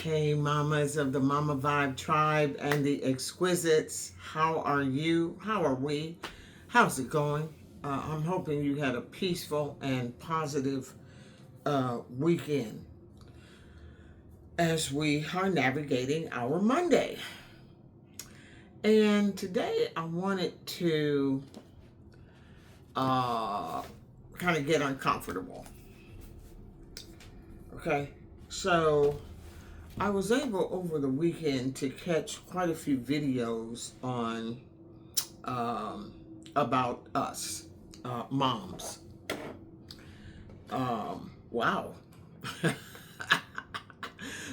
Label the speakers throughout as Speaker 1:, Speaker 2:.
Speaker 1: Hey, mamas of the Mama Vibe Tribe and the Exquisites. How are you? How are we? How's it going? I'm hoping you had a peaceful and positive weekend as we are navigating our Monday. And today I wanted to kind of get uncomfortable. Okay, so I was able over the weekend to catch quite a few videos on about us, moms. Wow.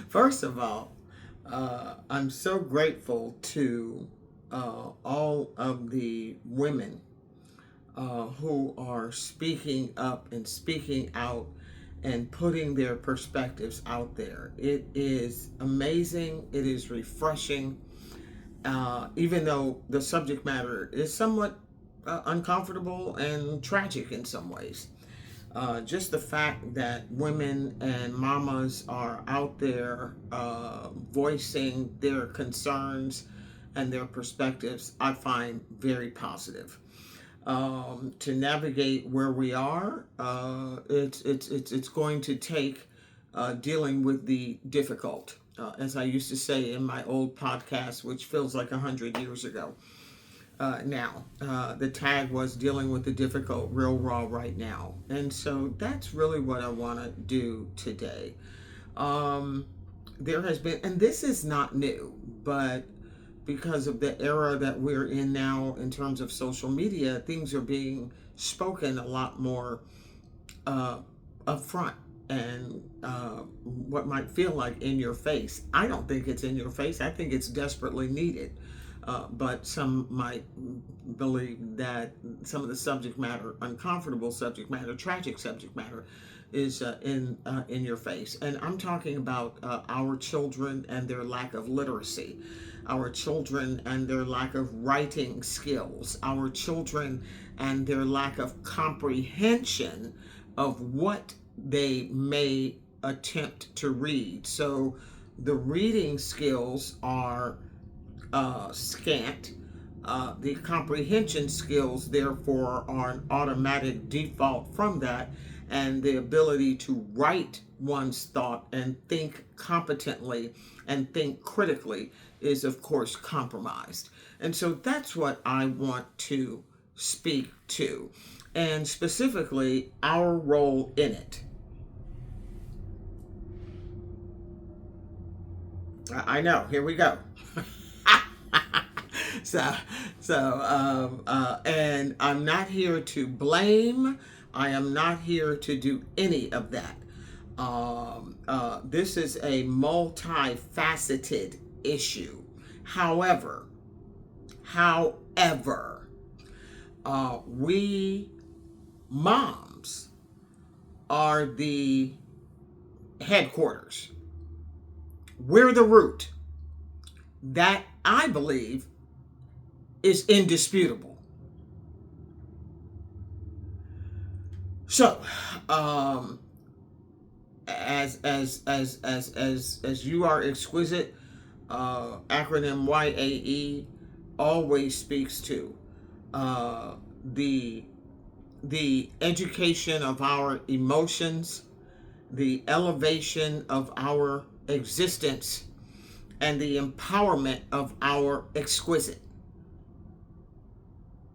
Speaker 1: First of all, I'm so grateful to all of the women who are speaking up and speaking out and putting their perspectives out there. It is amazing. It is refreshing. Even though the subject matter is somewhat uncomfortable and tragic in some ways. Just the fact that women and mamas are out there voicing their concerns and their perspectives, I find very positive. To navigate where we are, it's going to take dealing with the difficult. As I used to say in my old podcast, which feels like 100 years ago. Now, the tag was dealing with the difficult, real raw right now. And so that's really what I want to do today. There has been, and this is not new, but because of the era that we're in now in terms of social media, things are being spoken a lot more upfront and what might feel like in your face. I don't think it's in your face. I think it's desperately needed. But some might believe that some of the subject matter, uncomfortable subject matter, tragic subject matter, is in your face. And I'm talking about our children and their lack of literacy, our children and their lack of writing skills, our children and their lack of comprehension of what they may attempt to read. So the reading skills are scant. The comprehension skills, therefore, are an automatic default from that, and the ability to write one's thought and think competently and think critically is, of course, compromised. And so that's what I want to speak to, and specifically our role in it. I know, here we go. And I'm not here to blame. I am not here to do any of that. This is a multifaceted issue. However, we moms are the headquarters. We're the root. That, I believe, is indisputable. So, as you are exquisite, acronym YAE always speaks to the education of our emotions, the elevation of our existence, and the empowerment of our exquisite.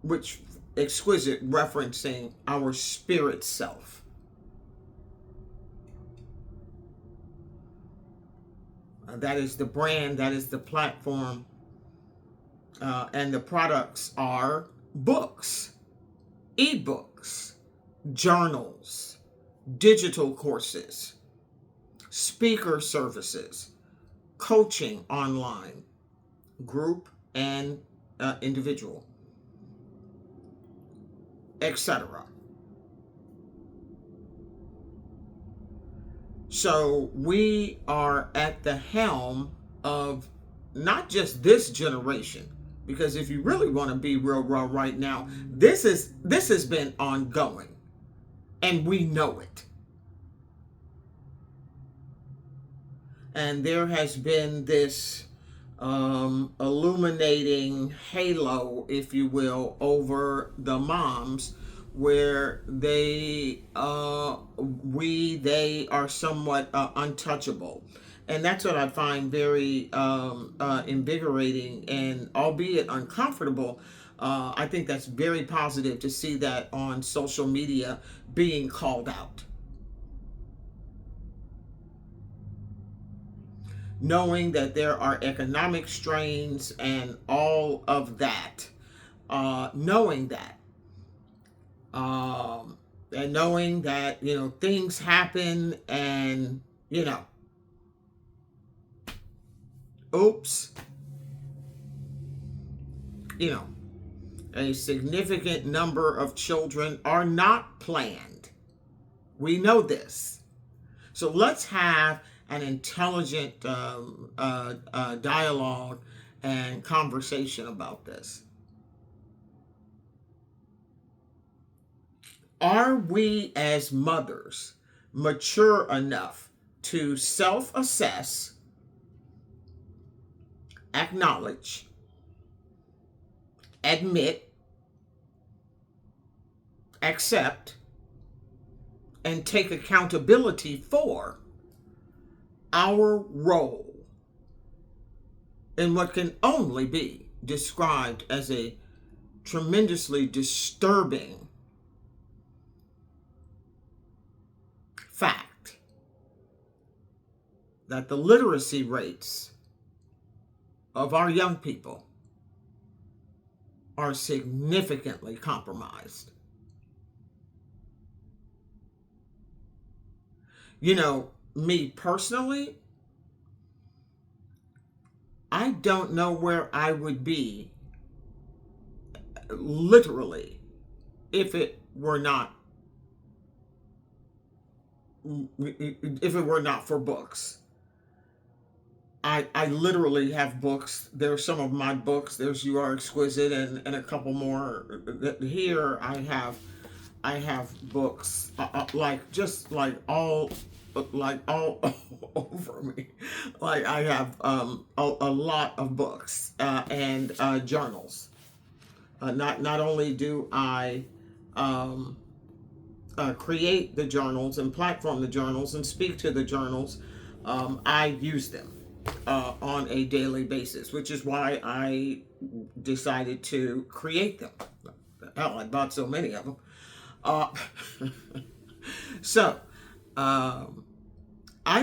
Speaker 1: Which exquisite referencing our spirit self. That is the brand, that is the platform, and the products are books, ebooks, journals, digital courses, speaker services, coaching online, group and individual, etc. So we are at the helm of not just this generation, because if you really want to be real raw right now, this has been ongoing, and we know it. And there has been this illuminating halo, if you will, over the moms, where they are somewhat untouchable. And that's what I find very invigorating, and albeit uncomfortable. I think that's very positive to see that on social media being called out. Knowing that there are economic strains and all of that, knowing that, and knowing that, things happen, and, oops, you know, a significant number of children are not planned. We know this. So let's have an intelligent dialogue and conversation about this. Are we as mothers mature enough to self-assess, acknowledge, admit, accept, and take accountability for our role in what can only be described as a tremendously disturbing fact that the literacy rates of our young people are significantly compromised. Me personally, I don't know where I would be, literally, if it were not for books. I literally have books. There's some of my books. There's You Are Exquisite, and a couple more. Here I have books like all over me. Like I have a lot of books and journals. Not only do I create the journals and platform the journals and speak to the journals, I use them on a daily basis, which is why I decided to create them. Hell, I bought so many of them. So, I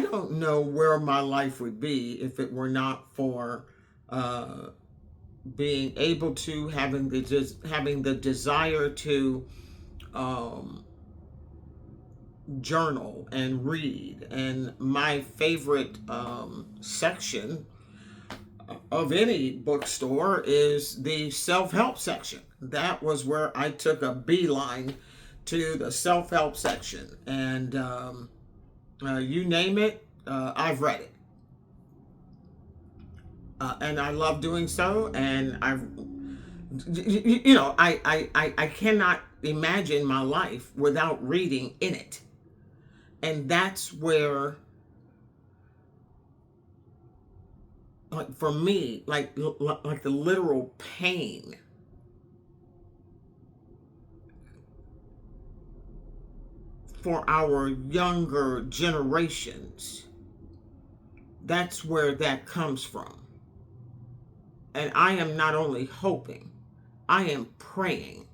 Speaker 1: don't know where my life would be if it were not for being able to having the desire to journal and read. And my favorite section of any bookstore is the self-help section. That was where I took a beeline to the self-help section, and you name it, I've read it, and I love doing so. And I cannot imagine my life without reading in it. And that's where, like, for me, like the literal pain for our younger generations, that's where that comes from. And I am not only hoping, I am praying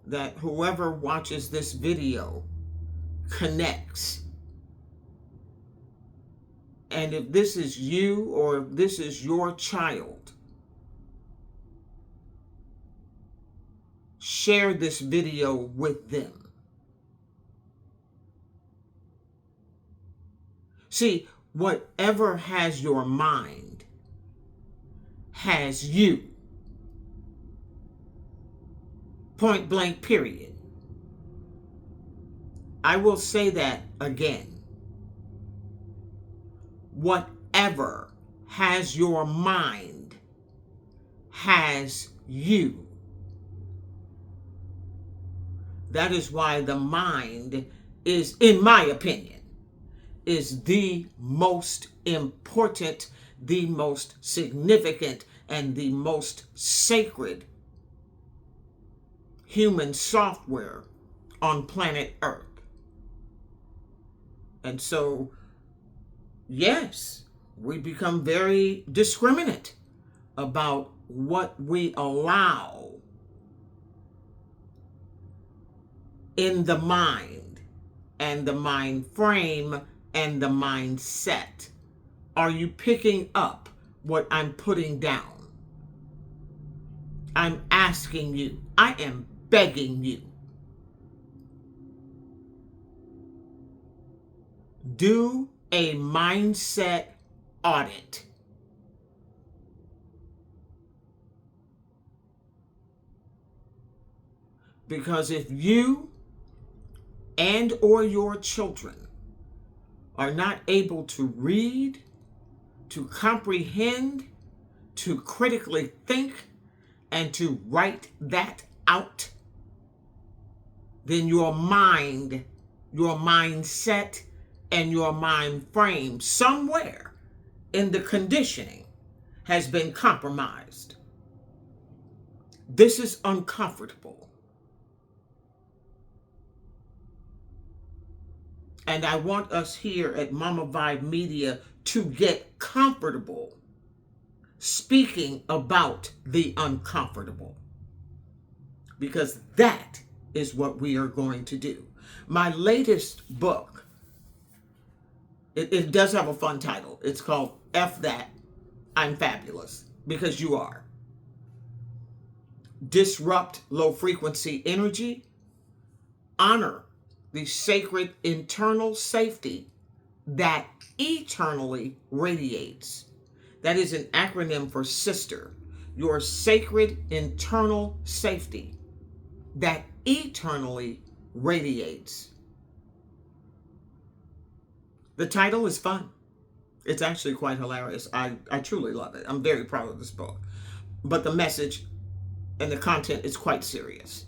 Speaker 1: that whoever watches this video connects. And if this is you, or if this is your child, share this video with them. See, whatever has your mind has you. Point blank, period. I will say that again. Whatever has your mind has you. That is why the mind is, in my opinion, is the most important, the most significant, and the most sacred human software on planet Earth. And so, yes, we become very discriminate about what we allow in the mind and the mind frame and the mindset. Are you picking up what I'm putting down? I'm asking you, I am begging you. Do a mindset audit. Because if you and or your children are not able to read, to comprehend, to critically think, and to write that out, then your mind, your mindset, and your mind frame somewhere in the conditioning has been compromised. This is uncomfortable. And I want us here at Mama Vibe Media to get comfortable speaking about the uncomfortable, because that is what we are going to do. My latest book, it does have a fun title. It's called F That, I'm Fabulous, because you are. Disrupt low frequency energy. Honor the sacred internal safety that eternally radiates. That is an acronym for sister. Your sacred internal safety that eternally radiates. The title is fun. It's actually quite hilarious. I truly love it. I'm very proud of this book. But the message and the content is quite serious.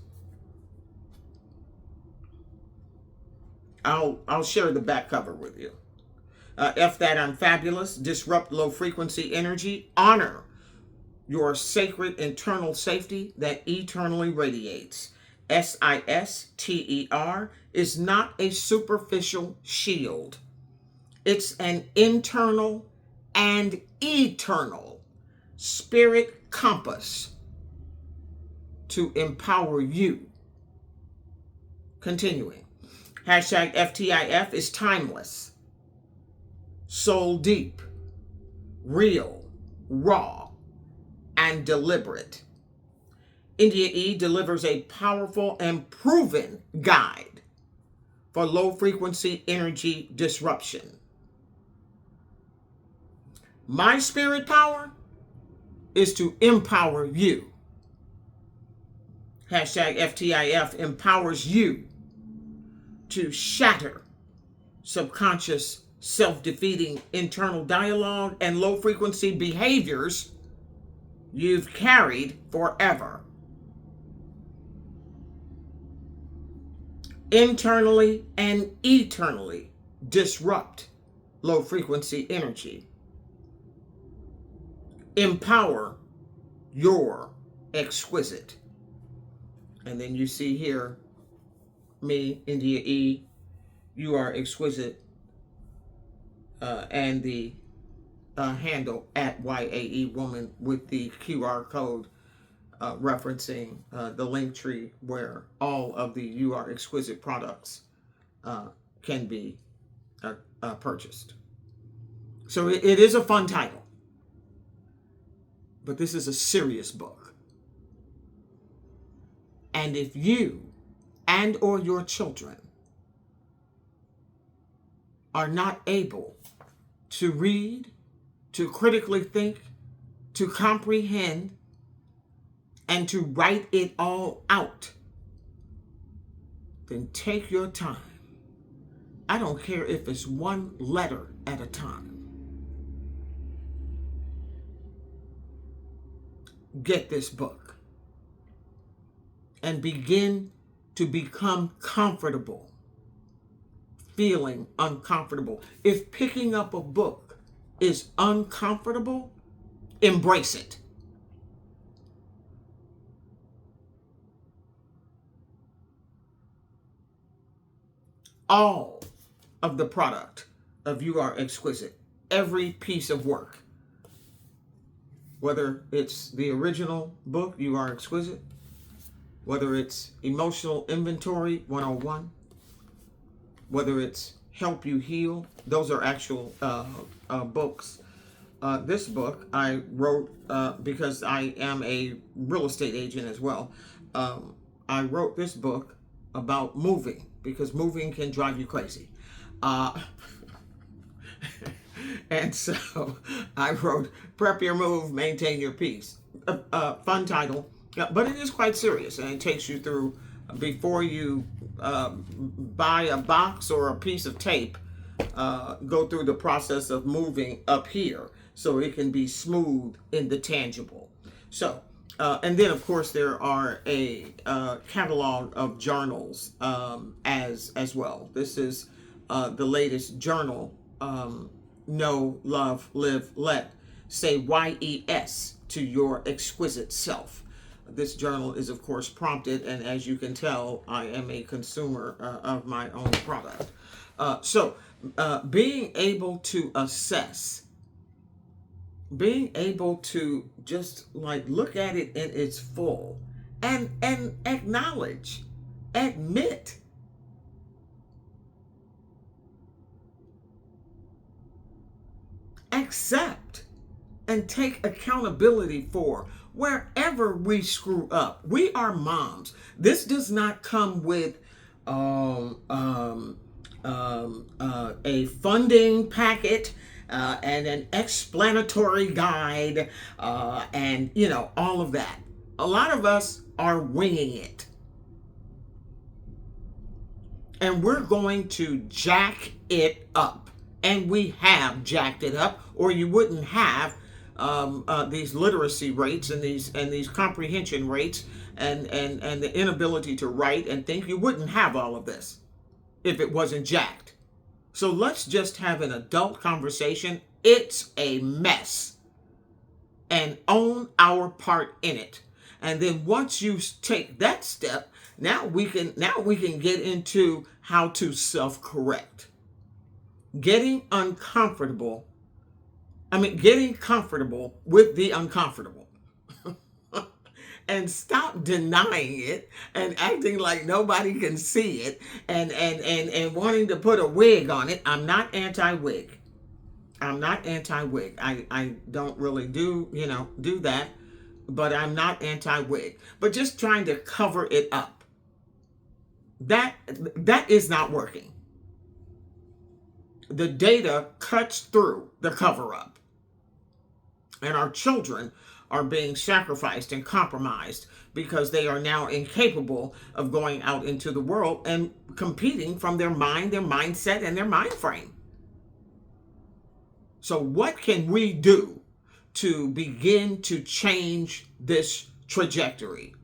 Speaker 1: I'll share the back cover with you. F That, I'm Fabulous. Disrupt low frequency energy. Honor your sacred internal safety that eternally radiates. SISTER is not a superficial shield. It's an internal and eternal spirit compass to empower you. Continuing. Hashtag FTIF is timeless, soul deep, real, raw, and deliberate. India E delivers a powerful and proven guide for low frequency energy disruption. My spirit power is to empower you. Hashtag FTIF empowers you to shatter subconscious, self-defeating internal dialogue and low-frequency behaviors you've carried forever. Internally and eternally disrupt low-frequency energy. Empower your exquisite. And then you see here, me, India E, you are exquisite, and the handle at YAE Woman with the QR code referencing the link tree where all of the You Are Exquisite products can be purchased. So it is a fun title, but this is a serious book. And if you and or your children are not able to read, to critically think, to comprehend, and to write it all out, then take your time. I don't care if it's one letter at a time. Get this book and begin to become comfortable feeling uncomfortable. If picking up a book is uncomfortable, embrace it. All of the product of You Are Exquisite, every piece of work, whether it's the original book, You Are Exquisite, whether it's Emotional Inventory 101, whether it's Help You Heal, those are actual books. This book I wrote because I am a real estate agent as well. I wrote this book about moving because moving can drive you crazy. And so I wrote Prep Your Move, Maintain Your Peace. Fun title, but it is quite serious, and it takes you through before you buy a box or a piece of tape, go through the process of moving up here so it can be smooth in the tangible. So, and then of course there are a catalog of journals as well. This is the latest journal. Know, Love, Live, Let. Say YES to your exquisite self. This journal is, of course, prompted, and as you can tell, I am a consumer of my own product. So, being able to assess, being able to just like look at it in its full and acknowledge, admit, accept, and take accountability for wherever we screw up. We are moms. This does not come with a funding packet and an explanatory guide and all of that. A lot of us are winging it. And we're going to jack it up. And we have jacked it up, or you wouldn't have these literacy rates and these comprehension rates and the inability to write and think. You wouldn't have all of this if it wasn't jacked. So let's just have an adult conversation. It's a mess, and own our part in it. And then once you take that step, now we can get into how to self-correct. Getting comfortable with the uncomfortable. And stop denying it and acting like nobody can see it and wanting to put a wig on it. I'm not anti-wig. I don't really do that, but I'm not anti-wig. But just trying to cover it up. That is not working. The data cuts through the cover-up. And our children are being sacrificed and compromised because they are now incapable of going out into the world and competing from their mind, their mindset, and their mind frame. So what can we do to begin to change this trajectory?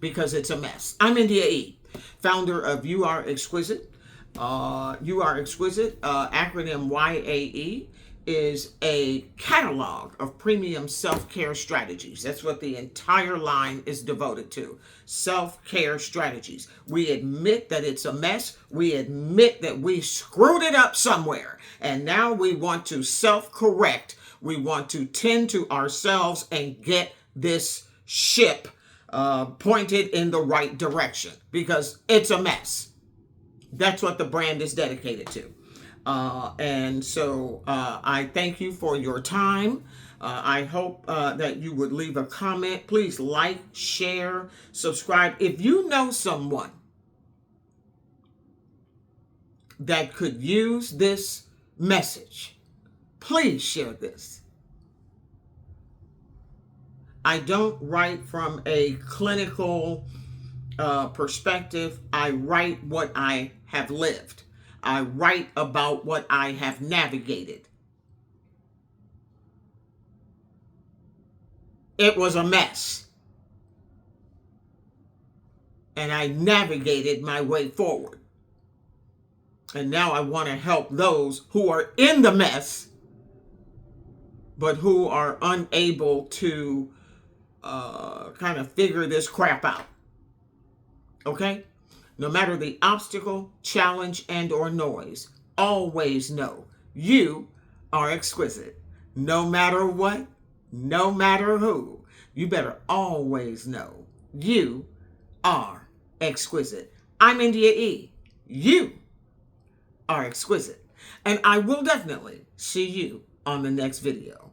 Speaker 1: Because it's a mess. I'm India E., founder of You Are Exquisite. You Are Exquisite, acronym YAE, is a catalog of premium self-care strategies. That's what the entire line is devoted to. Self-care strategies. We admit that it's a mess. We admit that we screwed it up somewhere. And now we want to self-correct. We want to tend to ourselves and get this ship pointed in the right direction because it's a mess. That's what the brand is dedicated to. And so I thank you for your time. I hope that you would leave a comment. Please like, share, subscribe. If you know someone that could use this message, please share this. I don't write from a clinical perspective. I write what I have lived. I write about what I have navigated. It was a mess. And I navigated my way forward. And now I want to help those who are in the mess, but who are unable to kind of figure this crap out. Okay? No matter the obstacle, challenge, and or noise, always know you are exquisite. No matter what, no matter who, you better always know you are exquisite. I'm India E. You are exquisite. And I will definitely see you on the next video.